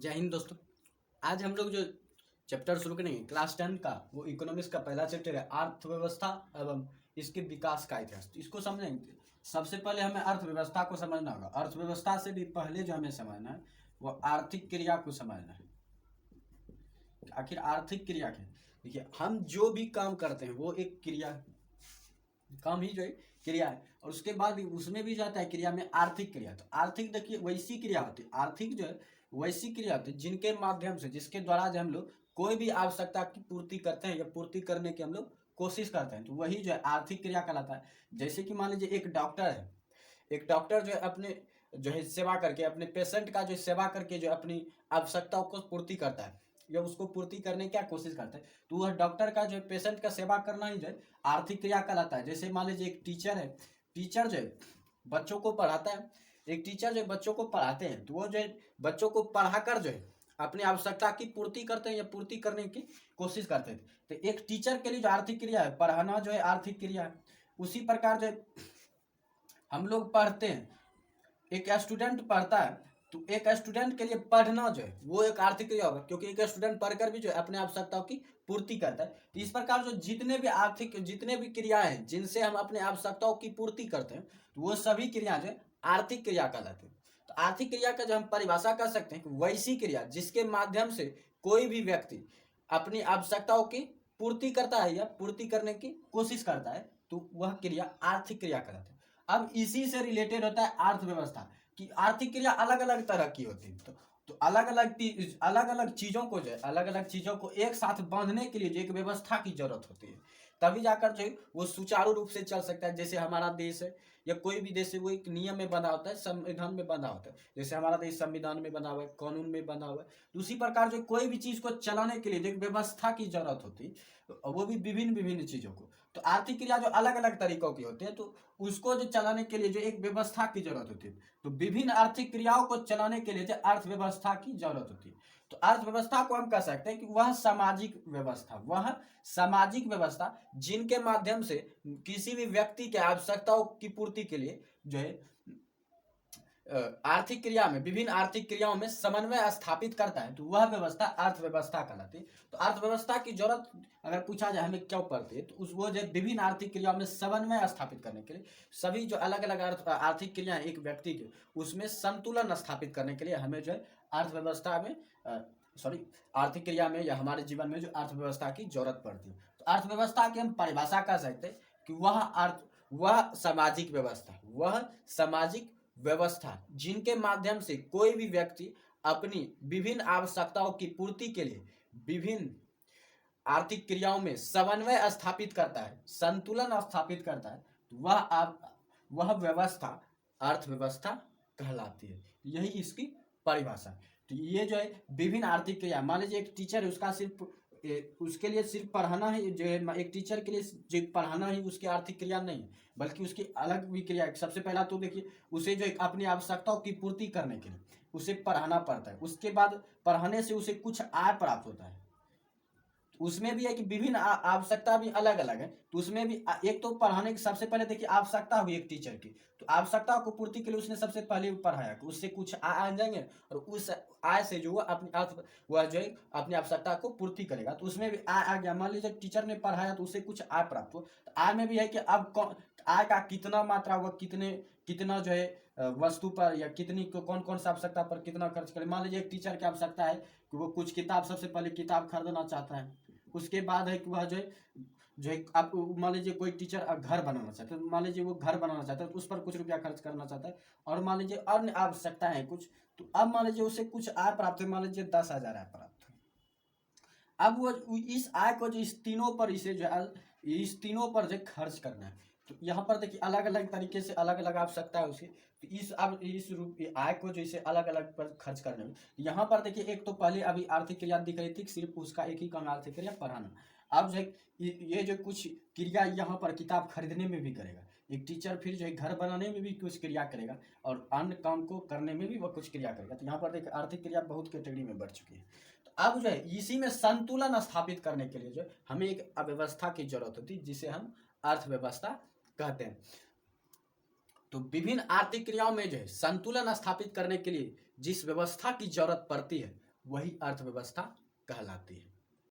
जय हिंद दोस्तों। आज हम लोग जो चैप्टर शुरू करेंगे क्लास 10 का, वो इकोनॉमिक्स का पहला चैप्टर है, अर्थव्यवस्था एवं इसके विकास का इतिहास। तो इसको समझेंगे। सबसे पहले हमें अर्थव्यवस्था को समझना होगा। अर्थव्यवस्था से भी पहले जो हमें समझना है वो आर्थिक क्रिया को समझना है। आखिर आर्थिक क्रिया क्या है? देखिए, हम जो भी काम करते हैं वो एक क्रिया, काम ही जो है क्रिया है, और उसके बाद उसमें भी जाता है क्रिया में आर्थिक क्रिया। तो आर्थिक देखिए वैसी क्रिया होती है, आर्थिक जो है वैसी क्रिया होती है जिनके माध्यम से, जिसके द्वारा जो हम लोग कोई भी आवश्यकता की पूर्ति करते हैं या पूर्ति करने की हम लोग कोशिश करते हैं, तो वही जो है आर्थिक क्रिया कहलाता है। जैसे कि मान लीजिए एक डॉक्टर है, एक डॉक्टर जो है अपने जो है सेवा करके, अपने पेशेंट का जो सेवा करके जो अपनी आवश्यकताओं को पूर्ति करता है या उसको पूर्ति करने की क्या कोशिश करता है, तो वह डॉक्टर का जो है पेशेंट का सेवा करना ही जो है आर्थिक क्रिया कहलाता है। जैसे मान लीजिए एक टीचर है, टीचर जो है बच्चों को पढ़ाता है, एक टीचर जो है बच्चों को पढ़ाते हैं, तो वो जो है बच्चों को पढ़ाकर जो है अपनी आवश्यकता की पूर्ति करते हैं या पूर्ति करने की कोशिश करते थे। तो एक टीचर के लिए जो आर्थिक क्रिया है, पढ़ाना जो है आर्थिक क्रिया है। उसी प्रकार जो है हम लोग पढ़ते हैं, एक स्टूडेंट पढ़ता है, तो एक स्टूडेंट के लिए पढ़ना जो है वो एक आर्थिक क्रिया होगा, क्योंकि एक स्टूडेंट पढ़कर भी जो है अपने आवश्यकताओं की पूर्ति करता है। तो इस प्रकार जो जितने भी क्रियाएं हैं जिनसे हम अपने आवश्यकताओं की पूर्ति करते हैं, तो वो सभी क्रिया जो है आर्थिक क्रिया कहलाते हैं। तो आर्थिक क्रिया का जो हम परिभाषा कर सकते हैं कि वैसी क्रिया जिसके माध्यम से कोई भी व्यक्ति अपनी आवश्यकताओं की पूर्ति करता है या पूर्ति करने की कोशिश करता है, तो वह क्रिया आर्थिक क्रिया कहलाती है। अब इसी से रिलेटेड होता है अर्थव्यवस्था, कि आर्थिक क्रिया अलग अलग तरह की होती है। तो अलग अलग चीजों को जो है, अलग अलग चीजों को एक साथ बांधने के लिए जो एक व्यवस्था की जरूरत होती है, तभी जाकर जो है वो सुचारू रूप से चल सकता है। जैसे हमारा देश है या कोई भी देश है, वो एक नियम में बना होता है, संविधान में बना होता है। जैसे हमारा देश संविधान में बना हुआ है, कानून में बना हुआ है, तो उसी प्रकार जो कोई भी चीज को चलाने के लिए जो एक व्यवस्था की जरूरत होती है, वो भी विभिन्न विभिन्न चीजों को। तो आर्थिक क्रिया जो अलग अलग तरीकों की होती है, तो उसको जो चलाने के लिए जो एक व्यवस्था की जरूरत होती है, तो विभिन्न आर्थिक क्रियाओं को चलाने के लिए जो अर्थव्यवस्था की जरूरत होती है। तो अर्थव्यवस्था को हम कह सकते हैं कि वह सामाजिक व्यवस्था जिनके माध्यम से किसी भी व्यक्ति के आवश्यकताओं की पूर्ति के लिए जो है आर्थिक क्रिया में, विभिन्न आर्थिक क्रियाओं में समन्वय स्थापित करता है, तो वह व्यवस्था अर्थव्यवस्था कहलाती है। तो अर्थव्यवस्था की जरूरत अगर पूछा जाए हमें क्यों पड़ती है, तो उस वो जो विभिन्न आर्थिक क्रियाओं में समन्वय स्थापित करने के लिए, सभी जो अलग अलग आर्थिक क्रियाएं एक व्यक्ति के, उसमें संतुलन स्थापित करने के लिए हमें जो है अर्थव्यवस्था में आर्थिक क्रिया में या हमारे जीवन में जो अर्थव्यवस्था की जरूरत पड़ती है। तो अर्थव्यवस्था की हम परिभाषा कर सकते हैं कि वह सामाजिक व्यवस्था जिनके माध्यम से कोई भी व्यक्ति अपनी विभिन्न आवश्यकताओं की पूर्ति के लिए विभिन्न आर्थिक क्रियाओं में समन्वय स्थापित करता है, संतुलन स्थापित करता है, तो वह व्यवस्था अर्थव्यवस्था कहलाती है। यही इसकी परिभाषा। तो ये जो है विभिन्न आर्थिक क्रिया, मान लीजिए एक टीचर है, उसके लिए सिर्फ पढ़ाना ही जो है, एक टीचर के लिए जो पढ़ाना ही उसकी आर्थिक क्रिया नहीं, बल्कि उसकी अलग भी क्रिया है। सबसे पहला तो देखिए, उसे जो अपनी आवश्यकताओं की पूर्ति करने के लिए उसे पढ़ाना पड़ता है, उसके बाद पढ़ाने से उसे कुछ आय प्राप्त होता है। उसमें भी है कि विभिन्न आवश्यकता भी अलग अलग है। तो उसमें भी एक तो पढ़ाने की सबसे पहले देखिए आवश्यकता हुई एक टीचर की, तो आवश्यकता को पूर्ति के लिए उसने सबसे पहले पढ़ाया कि उससे कुछ आय आ जाएंगे, और उस आय से जो वह जो है अपनी आवश्यकता को पूर्ति करेगा। तो उसमें भी आय आ गया। मान लीजिए टीचर ने पढ़ाया तो उससे कुछ आय प्राप्त हो, तो आय में भी है कि अब आय का कितना मात्रा हुआ, कितना जो है वस्तु पर या कितनी कौन कौन सा आवश्यकता पर कितना खर्च करे। मान लीजिए एक टीचर की आवश्यकता है कि वो कुछ किताब, सबसे पहले किताब खरीदना चाहता है। उसके बाद है कि वह जो है आप मान लीजिए कोई टीचर घर बनाना चाहता है, मान लीजिए वो घर बनाना चाहता है, तो उस पर कुछ रुपया खर्च करना चाहता है, और मान लीजिए अन्य आवश्यकताएं हैं कुछ, तो अब मान लीजिए उसे कुछ आय प्राप्त है, मान लीजिए 10,000 आय प्राप्त है। अब वो इस आय को जो इस तीनों पर जो खर्च करना है, तो यहाँ पर देखिए अलग अलग तरीके से अलग अलग आवश्यकता है उसकी। तो इस आय को जो इसे अलग अलग पर खर्च करने में, यहाँ पर देखिए एक तो पहले अभी आर्थिक क्रिया दिख रही थी, सिर्फ उसका एक ही काम आर्थिक क्रिया पढ़ाना। अब जो ये जो कुछ क्रिया यहाँ पर किताब खरीदने में भी करेगा एक टीचर, फिर जो है घर बनाने में भी कुछ क्रिया करेगा, और अन्य काम को करने में भी वह कुछ क्रिया करेगा। तो यहाँ पर देखिए आर्थिक क्रिया बहुत कैटेगरी में बढ़ चुकी है। तो अब जो है इसी में संतुलन स्थापित करने के लिए जो हमें एक अव्यवस्था की जरूरत होती है, जिसे हम अर्थव्यवस्था कहते हैं। तो विभिन्न आर्थिक क्रियाओं में जो है संतुलन स्थापित करने के लिए जिस व्यवस्था की जरूरत पड़ती है, वही अर्थव्यवस्था कहलाती है।